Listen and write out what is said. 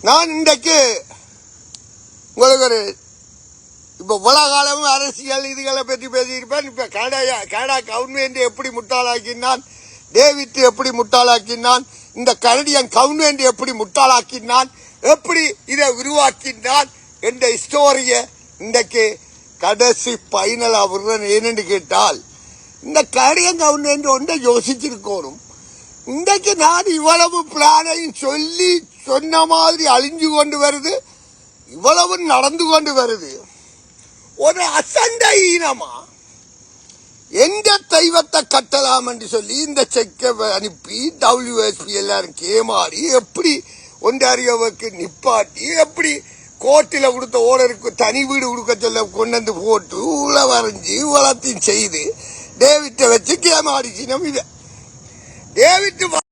நான் இன்றைக்கு உங்களுக்கு ஒரு இப்போ உலக காலமும் அரசியல் இதுகளை பற்றி பேசியிருப்பேன். இப்போ கனடா கவர்மெண்ட் எப்படி முட்டாளாக்கினான், டேவிட் எப்படி முட்டாளாக்கினான், இந்த கனடியன் கவர்மெண்ட் எப்படி முட்டாளாக்கினான், எப்படி இதை உருவாக்கினான் என்ற ஸ்டோரிய இன்றைக்கு கடைசி பைனலாக விடுறேன். ஏனென்று கேட்டால் இந்த கனடியன் கவர்மெண்ட் ஒன்றை யோசிச்சிருக்கணும். இன்றைக்கு நான் இவ்வளவு பிளானையும் சொல்லி சொன்ன மாதிரி அழிஞ்சு கொண்டு வருது, இவ்வளவு நடந்து கொண்டு வருது. ஒரு அசண்டை ஈனமா எந்த தெய்வத்தை கட்டலாம் என்று சொல்லி இந்த செக்கை அனுப்பி WSP எல்லாரும் கேமாறி எப்படி ஒன்றாரியோவுக்கு நிப்பாட்டி எப்படி கோர்ட்டில் கொடுத்த ஓடருக்கு தனி வீடு கொடுக்க சொல்ல கொண்டு வந்து போட்டு உள்ள வரைஞ்சி வளர்த்தையும் செய்து டேவிட்டை வச்சு கேமாடிச்சு. நம்ம இதை டேவிட்